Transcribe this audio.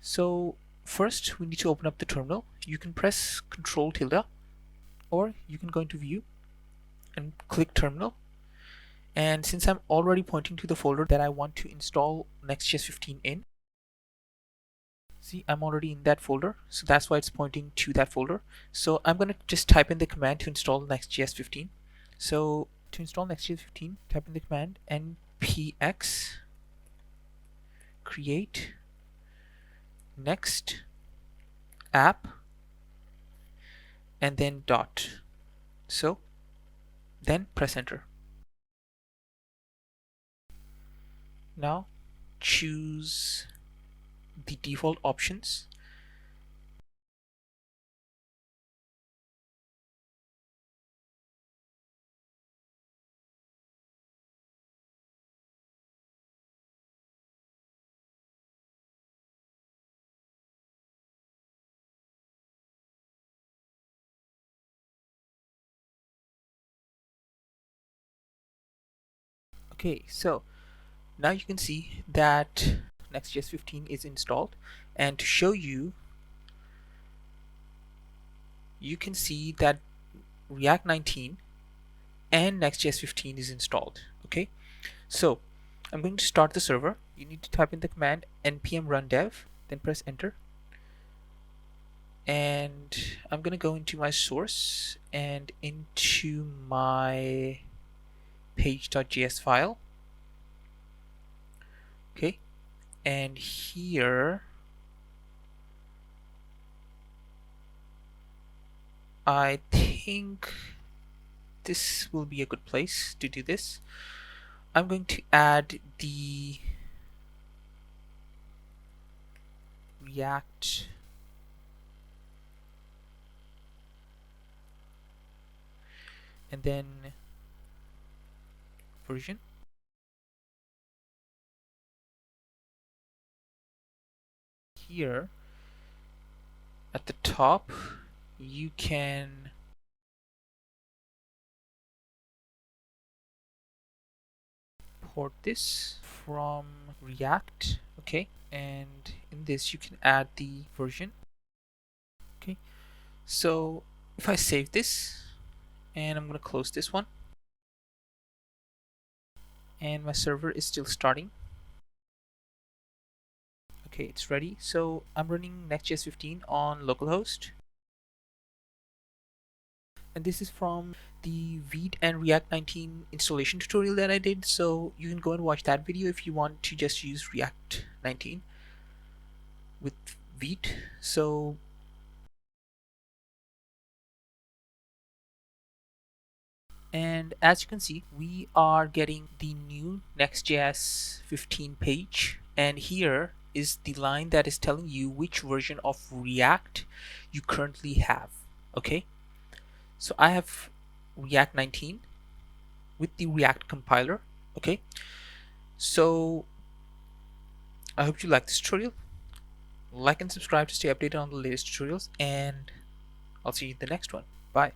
So first we need to open up the terminal. You can press Control tilde, or you can go into View and click Terminal. And since I'm already pointing to the folder that I want to install Next.js 15 in, see, I'm already in that folder, so that's why it's pointing to that folder. So I'm going to just type in the command to install Next.js 15. So to install Next.js 15, type in the command npx create next app and then dot. So then press enter. Now choose the default options. Okay, so now you can see that Next.js 15 is installed, and to show you, you can see that React 19 and Next.js 15 is installed. Okay, so I'm going to start the server. You need to type in the command npm run dev, then press enter. And I'm going to go into my source and into my page.js file. Okay, and here I think this will be a good place to do this. I'm going to add the React and then version. Here at the top you can port this from React. Okay, and in this you can add the version. Okay, so if I save this, and I'm going to close this one, and my server is still starting. Okay, it's ready. So I'm running Next.js 15 on localhost, and this is from the Vite and React 19 installation tutorial that I did, so you can go and watch that video if you want to just use React 19 with Vite. So and as you can see, we are getting the new Next.js 15 page, and here is the line that is telling you which version of React you currently have. Okay, so I have React 19 with the React compiler. Okay, so I hope you like this tutorial. Like and subscribe to stay updated on the latest tutorials, and I'll see you in the next one. Bye.